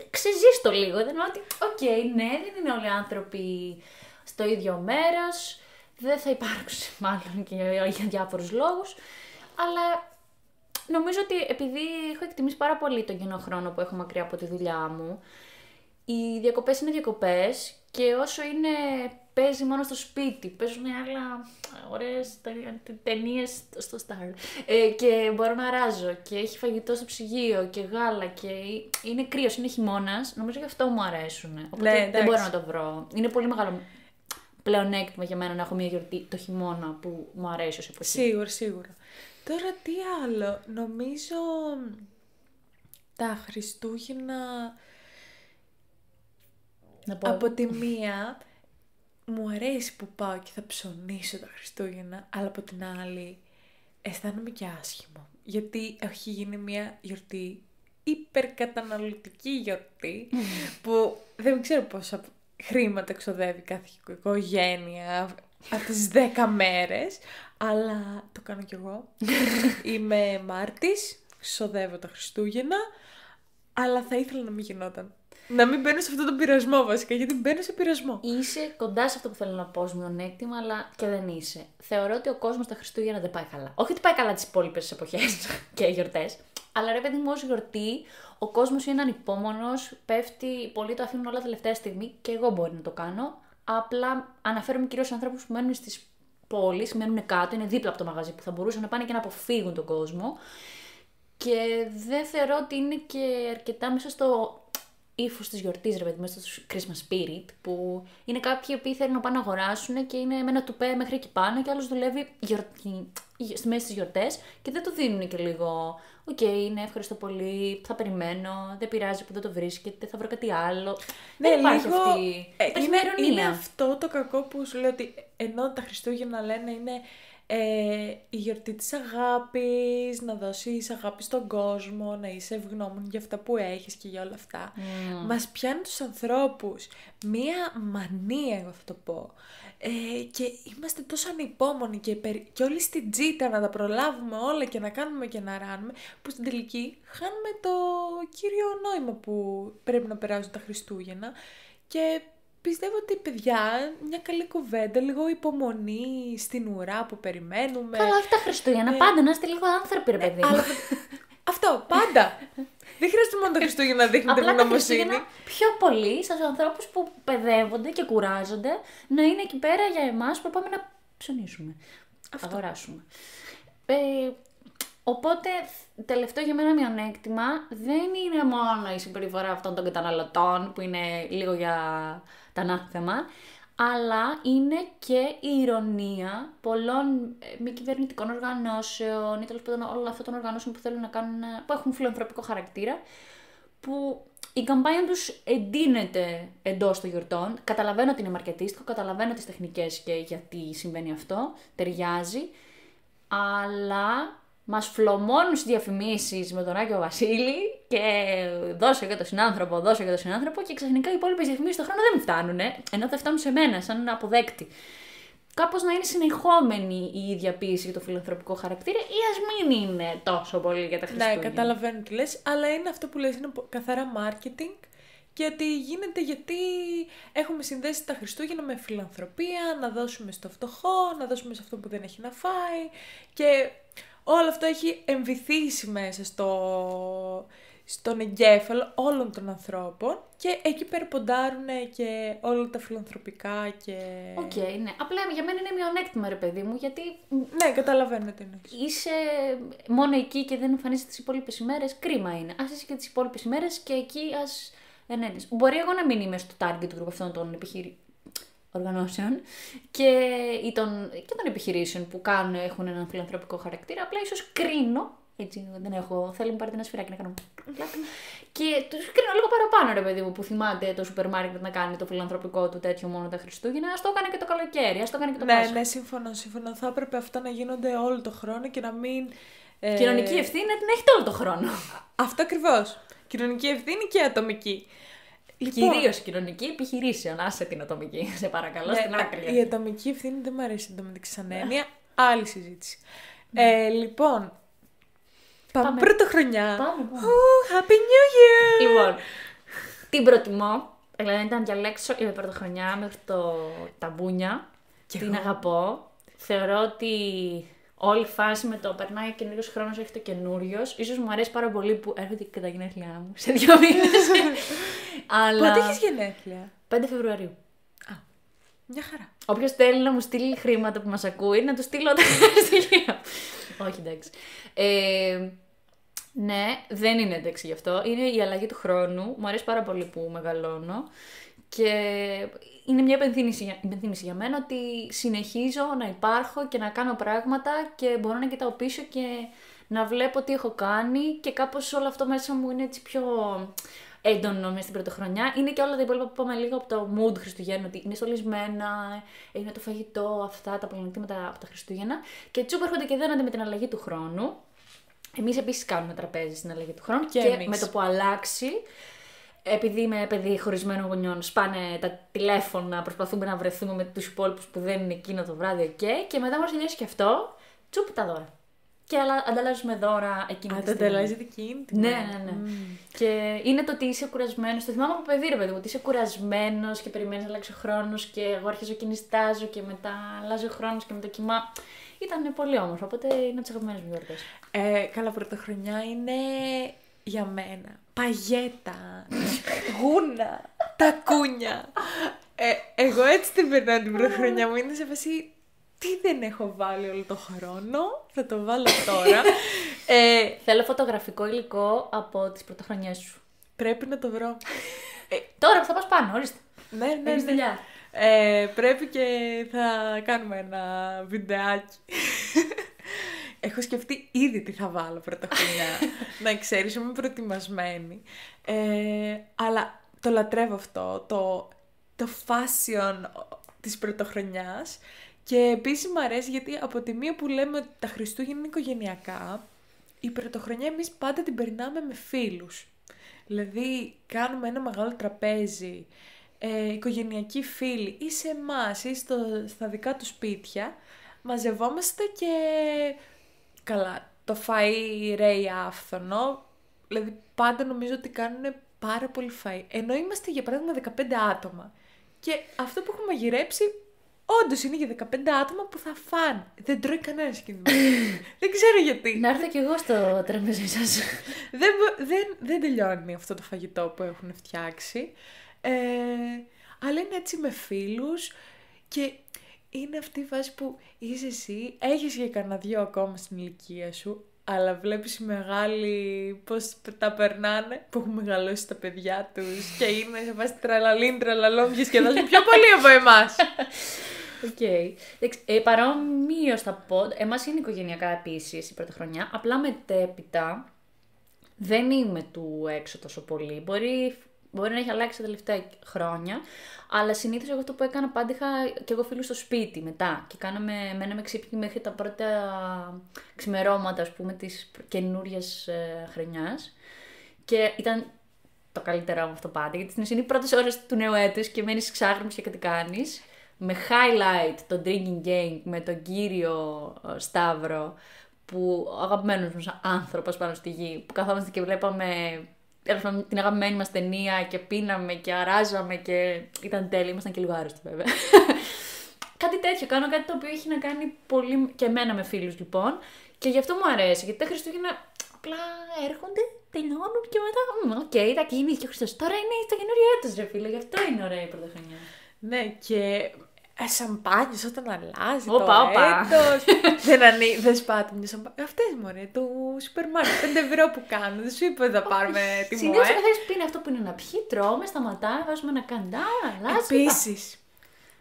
ξεζείς το λίγο. Δεν εννοώ ότι, ναι, δεν είναι όλοι οι άνθρωποι στο ίδιο μέρος, δεν θα υπάρξουν μάλλον και για διάφορους λόγους, αλλά νομίζω ότι επειδή έχω εκτιμήσει πάρα πολύ τον κοινό χρόνο που έχω μακριά από τη δουλειά μου, οι διακοπές είναι διακοπές και όσο είναι παίζει μόνο στο σπίτι, παίζουν άλλα ωραίες ταινίες στο Star και μπορώ να αράζω και έχει φαγητό στο ψυγείο και γάλα και είναι κρύος, είναι χειμώνας, νομίζω γι' αυτό μου αρέσουν. Οπότε δεν μπορώ να το βρω. Είναι πολύ μεγάλο πλεονέκτημα για μένα να έχω μια γιορτή το χειμώνα που μου αρέσει ως εποχή. Σίγουρα. Τώρα τι άλλο, νομίζω τα Χριστούγεννα από τη μία μου αρέσει που πάω και θα ψωνίσω τα Χριστούγεννα, αλλά από την άλλη αισθάνομαι και άσχημο, γιατί έχει γίνει μια γιορτή, υπερκαταναλωτική γιορτή, που δεν ξέρω πόσα χρήματα εξοδεύει κάθε οικογένεια αυτές τις 10 μέρες, αλλά το κάνω κι εγώ. Είμαι Μάρτης, ξοδεύω τα Χριστούγεννα, αλλά θα ήθελα να μην γινόταν. Να μην μπαίνω σε αυτόν τον πειρασμό βασικά, γιατί μπαίνω σε πειρασμό. Είσαι κοντά σε αυτό που θέλω να πω ως μειονέκτημα, αλλά και δεν είσαι. Θεωρώ ότι ο κόσμος τα Χριστούγεννα δεν πάει καλά. Όχι ότι πάει καλά τις υπόλοιπες εποχές και γιορτές, αλλά ρε παιδί μου, ως γιορτή, ο κόσμος είναι ανυπόμονος, πέφτει, πολλοί το αφήνουν όλα τελευταία στιγμή και εγώ μπορεί να το κάνω. Απλά αναφέρομαι κυρίως στους ανθρώπους που μένουν στις πόλεις, μένουν κάτω, είναι δίπλα από το μαγαζί που θα μπορούσαν να πάνε και να αποφύγουν τον κόσμο. Και δεν θεωρώ ότι είναι και αρκετά μέσα στο ύφος της γιορτής, ρε παιδί, μέσα στο Christmas spirit, που είναι κάποιοι που θέλουν να πάνε να αγοράσουν και είναι με ένα τουπέ μέχρι εκεί πάνω και άλλος δουλεύει στη μέση της γιορτές και δεν του δίνουν και λίγο. Ναι, ευχαριστώ πολύ, θα περιμένω, δεν πειράζει που δεν το βρίσκεται, θα βρω κάτι άλλο. Ναι, δεν υπάρχει λίγο, αυτή. Είναι αυτό το κακό που σου λέω ότι ενώ τα Χριστούγεννα λένε είναι η γιορτή της αγάπης, να δώσεις αγάπη στον κόσμο, να είσαι ευγνώμων για αυτά που έχεις και για όλα αυτά. Μας πιάνει τους ανθρώπους μία μανία, εγώ θα το πω. Και είμαστε τόσο ανυπόμονοι και όλοι στην τζίτα να τα προλάβουμε όλα και να κάνουμε και να ράνουμε, που στην τελική χάνουμε το κύριο νόημα που πρέπει να περάσουν τα Χριστούγεννα. Και πιστεύω ότι, παιδιά, μια καλή κουβέντα, λίγο υπομονή στην ουρά που περιμένουμε. Καλά, όχι τα Χριστούγεννα, πάντα να είστε λίγο άνθρωποι, ρε παιδί. Αυτό, πάντα. Δεν χρειάζεται μόνο τα Χριστούγεννα να δείχνετε ευγνωμοσύνη. Πιο πολύ στους ανθρώπους που παιδεύονται και κουράζονται να είναι εκεί πέρα για εμάς που πάμε να ψωνίσουμε. Αυτό. Αγοράσουμε. Οπότε, τελευταίο για μένα μειονέκτημα δεν είναι μόνο η συμπεριφορά αυτών των καταναλωτών που είναι λίγο για τα ανάθεμα, αλλά είναι και η ηρωνία πολλών μη κυβερνητικών οργανώσεων ή τέλος πάντων όλων αυτών των οργανώσεων που θέλουν να κάνουν, που έχουν φιλανθρωπικό χαρακτήρα, που η καμπάνια τους εντείνεται εντός των γιορτών. Καταλαβαίνω ότι είναι μαρκετίστικο, καταλαβαίνω τις τεχνικές και γιατί συμβαίνει αυτό, ταιριάζει, αλλά μας φλωμώνουν στις διαφημίσεις με τον Άκη Βασίλη και δώσε για τον συνάνθρωπο και ξαφνικά οι υπόλοιπες διαφημίσεις στον χρόνο δεν μου φτάνουν, ενώ θα φτάνουν σε μένα σαν αποδέκτη. Κάπως να είναι συνεχόμενη η ίδια ποίηση για το φιλανθρωπικό χαρακτήρα ή ας μην είναι τόσο πολύ για τα Χριστούγεννα. Ναι, καταλαβαίνω τι λες, αλλά είναι αυτό που λες, είναι καθαρά marketing και ότι γίνεται γιατί έχουμε συνδέσει τα Χριστούγεννα με φιλανθρωπία, να δώσουμε στο φτωχό, να δώσουμε σε αυτό που δεν έχει να φάει και όλο αυτό έχει εμβυθίσει μέσα στον εγκέφαλο όλων των ανθρώπων και εκεί περποντάρουν και όλα τα φιλανθρωπικά και... Οκ, ναι. Απλά για μένα είναι μειονέκτημα, ρε παιδί μου, γιατί... Ναι, καταλαβαίνω τι εννοείς. Είσαι μόνο εκεί και δεν εμφανίζεσαι τις υπόλοιπες ημέρες, κρίμα είναι. Ας είσαι και τις υπόλοιπες ημέρες και εκεί ας ενένεις. Μπορεί εγώ να μην είμαι στο target group αυτών των οργανώσεων και των επιχειρήσεων που έχουν έναν φιλανθρωπικό χαρακτήρα, απλά ίσως κρίνω. Έτσι, δεν έχω. Θέλω να πάρετε ένα σφυράκι να κάνω. Και του κρίνω λίγο παραπάνω, ρε παιδί μου, που θυμάται το σούπερ μάρκετ να κάνει το φιλανθρωπικό του τέτοιο μόνο τα Χριστούγεννα. Α το έκανε και το καλοκαίρι, α το έκανε και το Πάσχα. Ναι, συμφωνώ. Θα έπρεπε αυτά να γίνονται όλο το χρόνο και να μην. Κοινωνική ευθύνη να την έχετε όλο το χρόνο. Αυτό ακριβώς. Κοινωνική ευθύνη και ατομική. Λοιπόν, κυρίως κοινωνική επιχειρήσεων. Άσε την ατομική, σε παρακαλώ, στην άκρη. Η ατομική ευθύνη δεν μου αρέσει εντωμεταξύ σαν έννοια. Άλλη συζήτηση. Λοιπόν. Πάμε πρωτοχρονιά. Πάμε. Happy New Year! Λοιπόν, την προτιμώ. Δηλαδή, αν διαλέξω, είμαι πρωτοχρονιά μέχρι τα μπούνια. Την αγαπώ. Θεωρώ ότι όλη η φάση με το περνάει ο καινούριος χρόνος, έχει το καινούριος. Ίσως μου αρέσει πάρα πολύ που έρχονται και τα γενέθλιά μου σε 2 μήνες. Αλλά... Πότε έχεις γενέθλια? 5 Φεβρουαρίου. Μια χαρά. Όποιος θέλει να μου στείλει χρήματα που μας ακούει, να του στείλω τα στοιχεία. Όχι, εντάξει. Ναι, δεν είναι εντάξει γι' αυτό. Είναι η αλλαγή του χρόνου. Μου αρέσει πάρα πολύ που μεγαλώνω. Και είναι μια υπενθύμηση για μένα ότι συνεχίζω να υπάρχω και να κάνω πράγματα και μπορώ να κοιτάω πίσω και να βλέπω τι έχω κάνει και κάπως όλο αυτό μέσα μου είναι έτσι πιο έντονο μέσα στην πρωτοχρονιά. Είναι και όλα τα υπόλοιπα που είπαμε λίγο από το mood Χριστουγέννου, ότι είναι στολισμένα, είναι το φαγητό, αυτά τα πλεονεκτήματα από τα Χριστούγεννα και τσουπ έρχονται και δένονται με την αλλαγή του χρόνου. Εμείς επίσης κάνουμε τραπέζι στην αλλαγή του χρόνου και με το που αλλάξει, επειδή είμαι παιδί χωρισμένων γονιών, σπάνε τα τηλέφωνα, προσπαθούμε να βρεθούμε με τους υπόλοιπους που δεν είναι εκείνο το βράδυ, και μετά μας τελειώσει και αυτό, τσουπ τα δώρα. Και ανταλλάζουμε δώρα εκείνη τη στιγμή. Ανταλλάζετε εκείνη τη στιγμή. Ναι. Και είναι το ότι είσαι κουρασμένος. Το θυμάμαι από παιδί, ρε παιδί μου, ότι είσαι κουρασμένος και περιμένεις να αλλάξει ο χρόνος και εγώ αρχίζω και νηστάζω και μετά αλλάζει ο χρόνος και με το κοιμά. Ήταν πολύ όμορφο, οπότε είναι από τις αγαπημένες μου γιορτές. Καλά, πρωτοχρονιά είναι για μένα παγέτα, γούνα, τακούνια. Εγώ έτσι την περνάω την πρωτοχρονιά μου, είναι σε φάση τι δεν έχω βάλει όλο το χρόνο, θα το βάλω τώρα. Θέλω φωτογραφικό υλικό από τις πρωτοχρονιές σου. Πρέπει να το βρω. Τώρα που θα πας πάνω, ορίστε. Ναι. Έχεις δουλειά. Πρέπει και θα κάνουμε ένα βιντεάκι. Έχω σκεφτεί ήδη τι θα βάλω πρωτοχρονιά. Να ξέρεις, είμαι προετοιμασμένη. Αλλά το λατρεύω αυτό, το fashion της πρωτοχρονιάς. Και επίσης μου αρέσει γιατί από τη μία που λέμε ότι τα Χριστούγεννα είναι οικογενειακά, η πρωτοχρονιά εμείς πάντα την περνάμε με φίλους. Δηλαδή κάνουμε ένα μεγάλο τραπέζι, οικογενειακοί φίλοι ή σε εμάς ή στα δικά του σπίτια, μαζευόμαστε και καλά, το φαΐ ρέει άφθονο, δηλαδή πάντα νομίζω ότι κάνουν πάρα πολύ φαΐ. Ενώ είμαστε για παράδειγμα 15 άτομα και αυτό που έχουμε μαγειρέψει όντως είναι για 15 άτομα που θα φάνε. Δεν τρώει κανένας εκείνη. Δεν ξέρω γιατί. Να έρθω κι εγώ στο τραπέζι σας. Δεν τελειώνει αυτό το φαγητό που έχουν φτιάξει. Αλλά είναι έτσι με φίλους και είναι αυτή η φάση που είσαι εσύ, έχεις για κανένα 2 ακόμα στην ηλικία σου, αλλά βλέπεις οι μεγάλοι πώς τα περνάνε, που έχουν μεγαλώσει τα παιδιά τους και είναι σε φάση τραλαλίν, τραλαλόμ και σχεδάζουν πιο πολύ από εμάς. Παρόμοιος θα πω, εμάς είναι οικογενειακά επίσης η πρωτοχρονιά, απλά μετέπειτα δεν είμαι του έξω τόσο πολύ. Μπορεί να έχει αλλάξει τα τελευταία χρόνια, αλλά συνήθως εγώ αυτό που έκανα πάντα είχα και εγώ φίλους στο σπίτι μετά και μέναμε ξύπνοι μέχρι τα πρώτα ξημερώματα, ας πούμε, της καινούριας χρονιάς και ήταν το καλύτερο μου αυτό πάντα, γιατί στην ουσία είναι οι πρώτες ώρες του νέου έτους και μένεις ξάγρυμος και κάτι κάνεις, με highlight το drinking game με τον κύριο Σταύρο, που ο αγαπημένος μου άνθρωπος πάνω στη γη, που καθόμαστε και βλέπαμε την αγαπημένη μας ταινία και πίναμε και αράζαμε και ήταν τέλειο. Ήμασταν και λίγο άρρωστοι βέβαια. Κάτι τέτοιο. Κάνω κάτι το οποίο έχει να κάνει πολύ και εμένα με φίλους λοιπόν. Και γι' αυτό μου αρέσει. Γιατί τα Χριστούγεννα απλά έρχονται, τελειώνουν και μετά. Οκ, τα κλείνει και ο Χριστός. Τώρα είναι το καινούριο έτος, ρε φίλε. Γι' αυτό είναι ωραία η πρωτοχρονιά. Ναι, και σαμπάνιος όταν αλλάζει Όπα, το όπα. έτος. δεν σπάτε μια σαμπάνια. Αυτές μωρέ, του σούπερ μάρκετ, 5 € που κάνουν. Δεν σου είπα ότι θα πάρουμε τιμό. Συνήθως ο καθένας πίνει αυτό που είναι να πιει, τρώμε, σταματάμε, βάζουμε ένα καντάρα, αλλάζει. Επίσης,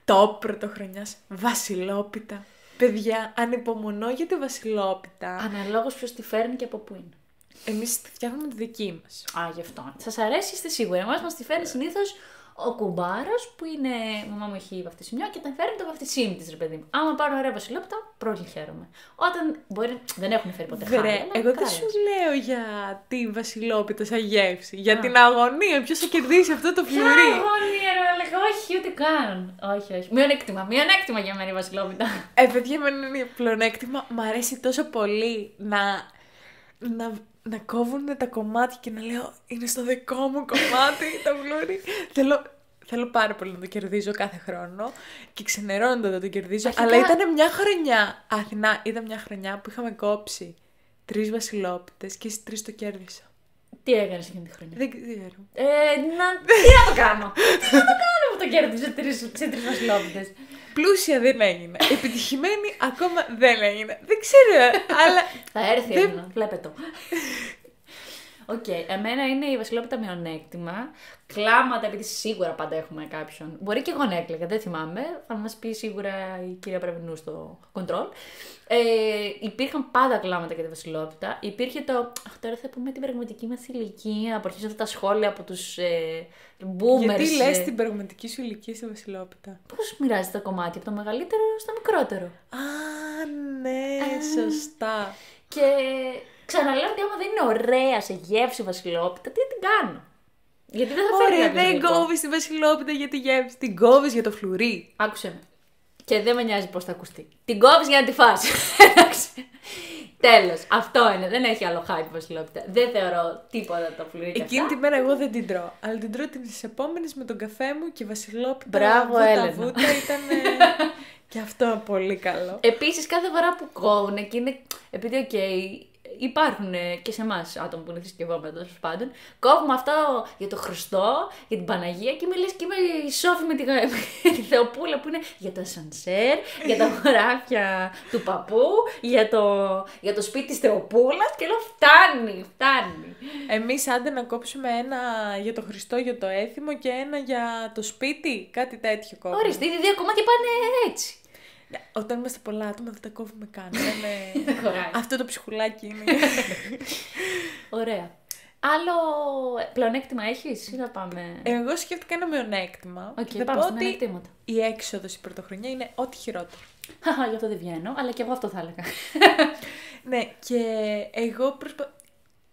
το πρωτοχρονιάς, βασιλόπιτα. Παιδιά, ανυπομονώ για τη βασιλόπιτα. Αναλόγως ποιος τη φέρνει και από πού είναι. Εμείς τη φτιάχνουμε τη δική μας. Α, γι' αυτό. Σας αρέσει, είστε σίγουροι. Εμάς μας τη φέρνει συνήθως ο κουμπάρος που είναι. Η μαμά μου έχει βαφτισιμιό και τα φέρνει το βαφτισίμι της, ρε παιδί μου. Άμα πάρω ωραία βασιλόπιτα, πολύ χαίρομαι. Όταν μπορεί. Δεν έχουν φέρει ποτέ χάρη. Βρε, εγώ δεν σου λέω για τη βασιλόπιτα σαν γεύση. Για την αγωνία. Ποιος θα κερδίσει αυτό το φλουρί. Αγωνία, ρε, λέγα, όχι, ούτε καν. Όχι, όχι. Μειονέκτημα για μένα η βασιλόπιτα. Παιδιά, εμένα είναι πλεονέκτημα. Μ' αρέσει τόσο πολύ να κόβουν τα κομμάτια και να λέω είναι στο δικό μου κομμάτι το φλουρί. Θέλω πάρα πολύ να το κερδίζω κάθε χρόνο και ξενερώνοντα να το κερδίζω. Αλλά ήταν μια χρονιά. Αθηνά, ήταν μια χρονιά που είχαμε κόψει 3 βασιλόπιτες και στις 3 το κέρδισα. Τι έκανες εκείνη τη χρονιά? Δεν ξέρω. Τι να το κάνω. Τι να το κάνω που το κέρδισε σε 3 βασιλόπιτες. Πλούσια δεν έγινε. Επιτυχημένη ακόμα δεν έγινε. Δεν ξέρω, αλλά. Θα έρθει ένα, βλέπετε το. Οκ, εμένα είναι η βασιλόπιτα μειονέκτημα. Κλάματα, επειδή σίγουρα πάντα έχουμε κάποιον. Μπορεί και εγώ να έκλαιγα, δεν θυμάμαι. Θα μας πει σίγουρα η κυρία Πρεβενού στο control. Υπήρχαν πάντα κλάματα για τη βασιλόπιτα. Υπήρχε το. Τώρα θα πούμε την πραγματική μας ηλικία. Από αρχές αυτά τα σχόλια από τους boomers. Γιατί λες την πραγματική σου ηλικία στη βασιλόπιτα? Πώς μοιράζεται τα κομμάτια από το μεγαλύτερο στο μικρότερο. Α, ναι, σωστά. Και ξαναλέω ότι άμα δεν είναι ωραία σε γεύση βασιλόπιτα, τι την κάνω. Γιατί δεν θα φέρει κάποιος δεν γλυκό. κόβεις τη βασιλόπιτα για τη γεύση, την κόβεις για το φλουρί. Άκουσε με. Και δεν με νοιάζει πώς θα ακουστεί. Την κόβεις για να τη φας. Εντάξει. Τέλος. Αυτό είναι. Δεν έχει άλλο hype βασιλόπιτα. Δεν θεωρώ τίποτα το φλουρί. Εκείνη τη μέρα εγώ δεν την τρώω. Αλλά την τρώω τις επόμενες με τον καφέ μου και βασιλόπιτα. Μπράβο, Έλενα. Ήταν. Και αυτό πολύ καλό. Επίσης, κάθε φορά που κόβουν και είναι. Επειδή, υπάρχουν και σε εμάς άτομα που είναι θρησκευόμενα τέλος πάντων. Κόβουμε αυτό για το Χριστό, για την Παναγία και με λες και είμαι η Σόφη με τη Θεοπούλα που είναι για το σανσέρ, για τα χωράφια του παππού, για το σπίτι της Θεοπούλας και λέω φτάνει. Εμείς άντε να κόψουμε ένα για το Χριστό, για το έθιμο και ένα για το σπίτι, κάτι τέτοιο κόβουμε. Ορίστε, οι 2 κομμάτια πάνε έτσι. Όταν είμαστε πολλά άτομα δεν τα κόβουμε καν. Δεν χωράει. Αυτό το ψυχουλάκι είναι. Ωραία. Άλλο πλεονέκτημα έχεις ή να πάμε? Εγώ σκέφτηκα ένα μειονέκτημα. Και πάμε στα μειονεκτήματα. Η έξοδος η πρωτοχρονιά είναι ό,τι χειρότερο. Γι' αυτό δεν βγαίνω, αλλά και εγώ αυτό θα έλεγα. Ναι, και εγώ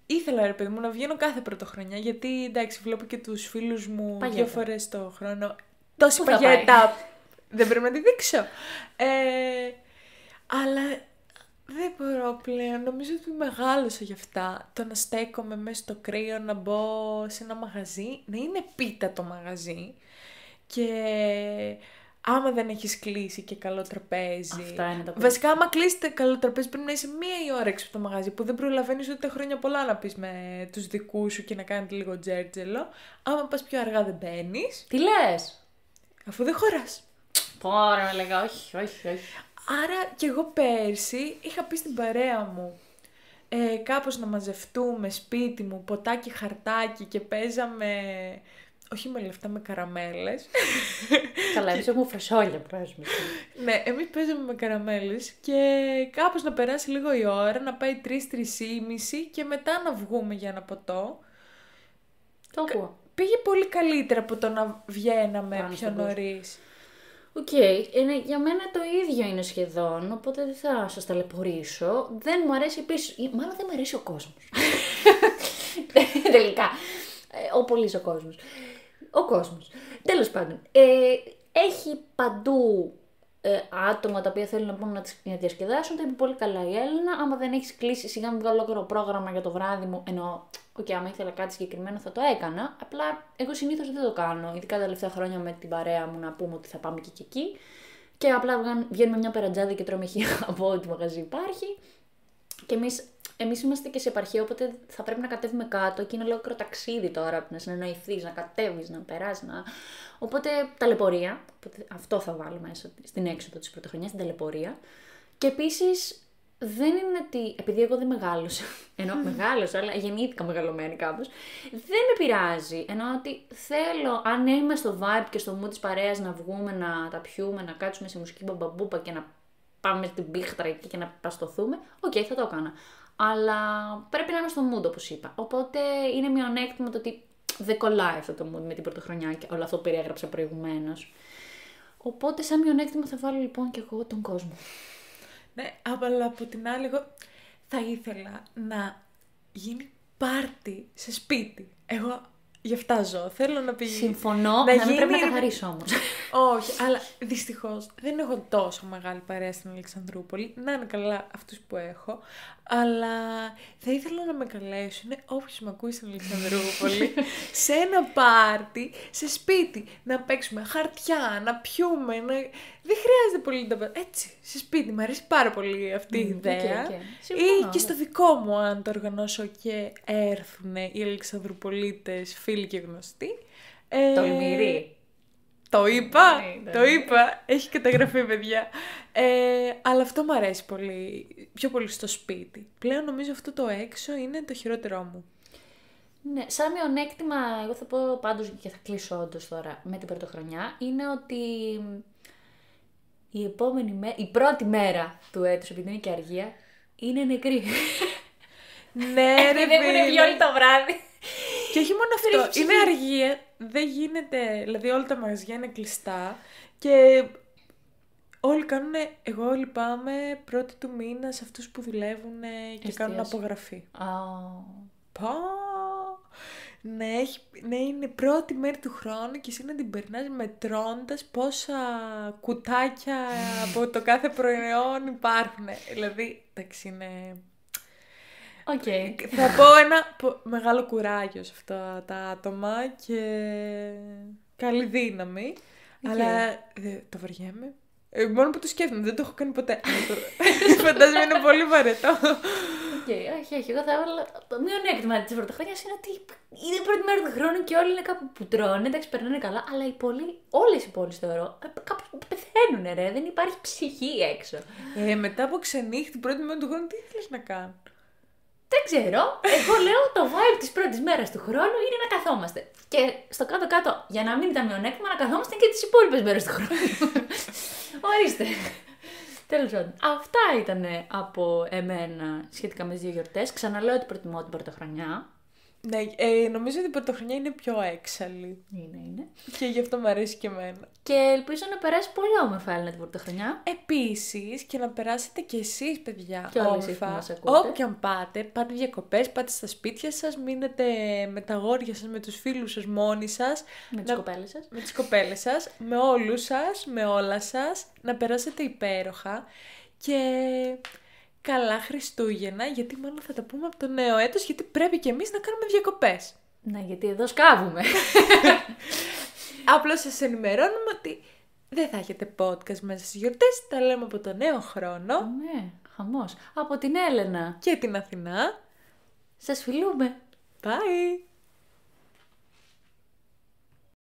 ήθελα, ρε παιδί μου, να βγαίνω κάθε πρωτοχρονιά, γιατί εντάξει, βλέπω και τους φίλους μου 2 φορές το χρόνο. Τόση παγέτα. Δεν πρέπει να τη δείξω. Αλλά δεν μπορώ πλέον. Νομίζω ότι μεγάλωσα γι' αυτά. Το να στέκομαι μέσα στο κρύο, να μπω σε ένα μαγαζί, να είναι πίτα το μαγαζί. Και άμα δεν έχεις κλείσει και καλό τραπέζι. Αυτά είναι τα Βασικά, άμα κλείσετε καλό τραπέζι, πρέπει να είσαι 1 η ώρα έξω από το μαγαζί, που δεν προλαβαίνεις ούτε χρόνια πολλά να πεις με τους δικούς σου και να κάνετε λίγο τζέρτζελο. Άμα πας πιο αργά, δεν μπαίνεις. Τι λες? Αφού δεν χωράς. Πόρα, με λέγα, όχι. Άρα κι εγώ πέρσι είχα πει στην παρέα μου κάπως να μαζευτούμε σπίτι μου, ποτάκι, χαρτάκι και παίζαμε, όχι με λεφτά, με καραμέλες. Καλά, εμείς έχουμε φασόλια που παίζουμε. Ναι, εμείς παίζαμε με καραμέλες και κάπως να περάσει λίγο η ώρα, να πάει 3-3,5 και μετά να βγούμε για ένα ποτό. Το ακούω. Πήγε πολύ καλύτερα από το να βγαίναμε πιο νωρίς. Οκ, για μένα το ίδιο είναι σχεδόν, οπότε δεν θα σας ταλαιπωρήσω. Δεν μου αρέσει επίσης, μάλλον δεν μου αρέσει ο κόσμος. Τελικά, πολύς ο κόσμος. Ο κόσμος. Τέλος πάντων, έχει παντού άτομα τα οποία θέλουν να πούν να διασκεδάσουν, τα είπε πολύ καλά η Έλενα. Άμα δεν έχεις κλείσει, σιγά μην βγάλω ολόκληρο πρόγραμμα για το βράδυ μου. Ενώ, άμα ήθελα κάτι συγκεκριμένο θα το έκανα. Απλά εγώ συνήθως δεν το κάνω. Ειδικά τα τελευταία χρόνια με την παρέα μου να πούμε ότι θα πάμε και εκεί. Και απλά βγαίνουμε μια περατζάδα και τρώμε χείρα από ό,τι μαγαζί υπάρχει. Και εμείς είμαστε και σε επαρχία, οπότε θα πρέπει να κατέβουμε κάτω και είναι ολόκληρο ταξίδι τώρα, να συνεννοηθείς, να κατέβεις, να περάσεις, Οπότε ταλαιπωρία, αυτό θα βάλω μέσα στην έξοδο της πρωτοχρονιάς, την ταλαιπωρία. Και επίσης δεν είναι ότι, επειδή εγώ δεν μεγάλωσα, ενώ μεγάλωσα, αλλά γεννήθηκα μεγαλωμένη κάπως, δεν με πειράζει, ενώ ότι θέλω, αν είμαι στο vibe και στο mood της παρέας να βγούμε, να τα πιούμε, να κάτσουμε σε μουσική μπαμπαμπούπα και να πάμε στην πίχτρα εκεί και να παστοθούμε, θα το έκανα. Αλλά πρέπει να είμαι στο mood, όπως είπα. Οπότε είναι μειονέκτημα το ότι δεν κολλάει αυτό το mood με την πρωτοχρονιά και όλο αυτό που περιέγραψα προηγουμένως. Οπότε, σαν μειονέκτημα, θα βάλω λοιπόν και εγώ τον κόσμο. Ναι, αλλά από την άλλη, εγώ θα ήθελα να γίνει πάρτι σε σπίτι. Εγώ γι' αυτά ζω. Θέλω να πηγαίνει. Συμφωνώ, να μην πρέπει να καθαρίσω όμως. Όχι, αλλά δυστυχώς δεν έχω τόσο μεγάλη παρέα στην Αλεξανδρούπολη. Να είναι καλά αυτούς που έχω. Αλλά θα ήθελα να με καλέσουν όποιος με ακούει στην Αλεξανδρούπολη σε ένα πάρτι, σε σπίτι. Να παίξουμε χαρτιά, να πιούμε. Δεν χρειάζεται πολύ να έτσι, σε σπίτι. Μου αρέσει πάρα πολύ αυτή η ιδέα. Ή και στο δικό μου, αν το οργανώσω και έρθουν οι Αλεξανδρουπολίτες, φίλοι και γνωστοί. Τολμηροί. Το είπα, το είπα, έχει καταγραφεί παιδιά. Αλλά αυτό μου αρέσει πολύ, πιο πολύ στο σπίτι. Πλέον νομίζω αυτό το έξω είναι το χειρότερό μου. Ναι, σαν μειονέκτημα, εγώ θα πω πάντως και θα κλείσω όντως τώρα με την πρωτοχρονιά, είναι ότι η πρώτη μέρα του έτους, επειδή είναι και αργία, είναι νεκρή. Ναι, ρε δεν έχουν βγει όλο το βράδυ. Και όχι μόνο αυτό, είναι αργία, δεν γίνεται, δηλαδή όλα τα μαγαζιά είναι κλειστά και όλοι κάνουν, εγώ λυπάμαι πρώτη του μήνα σε αυτούς που δουλεύουν και κάνουν απογραφή. Ναι, είναι πρώτη μέρα του χρόνου και εσύ να την περνάς μετρώντας πόσα κουτάκια από το κάθε προϊόν υπάρχουν. Δηλαδή, εντάξει, είναι... Θα πω ένα μεγάλο κουράγιο σε αυτά τα άτομα και καλή δύναμη. Αλλά το βαριέμαι. Μόνο που το σκέφτομαι, δεν το έχω κάνει ποτέ. Φαντάζομαι είναι πολύ βαρετό. Όχι, εγώ θα έβαλα. Το μειονέκτημα της πρωτοχρονιάς είναι ότι είναι η πρώτη μέρα του χρόνου και όλοι είναι κάπου που τρώνε, εντάξει, περνάνε καλά, αλλά όλες οι πόλεις θεωρώ κάπου πεθαίνουν, ρε. Δεν υπάρχει ψυχή έξω. Μετά από ξενύχτη την πρώτη μέρα του χρόνου, τι θέλεις να κάνω? Δεν ξέρω. Εγώ λέω το vibe της πρώτης μέρας του χρόνου είναι να καθόμαστε. Και στο κάτω-κάτω, για να μην ήταν μειονέκτημα, να καθόμαστε και τις υπόλοιπες μέρες του χρόνου. Ορίστε. Τέλος πάντων. Αυτά ήταν από εμένα σχετικά με τις δύο γιορτές. Ξαναλέω ότι προτιμώ την πρωτοχρονιά. Ναι, νομίζω ότι η πρωτοχρονιά είναι πιο έξαλλη. Είναι. Και γι' αυτό μου αρέσει και εμένα. Και ελπίζω να περάσει πολύ όμορφα, Έλληνα, την πρωτοχρονιά. Επίσης, και να περάσετε κι εσείς, παιδιά, και όμορφα. Όπου και αν πάτε διακοπές, πάτε στα σπίτια σας, μείνετε με τα αγόρια σας, με τους φίλους σας, μόνοι σας. Με τις κοπέλες σας. Με τις κοπέλες σας, με όλους σας, με όλα σας. Να περάσετε υπέροχα και... Καλά Χριστούγεννα, γιατί μάλλον θα τα πούμε από το νέο έτος, γιατί πρέπει και εμείς να κάνουμε διακοπές. Ναι, γιατί εδώ σκάβουμε. Απλώς σας ενημερώνουμε ότι δεν θα έχετε podcast μέσα στις γιορτές, τα λέμε από το νέο χρόνο. Ναι, χαμός. Από την Έλενα Και την Αθηνά. Σας φιλούμε. Bye!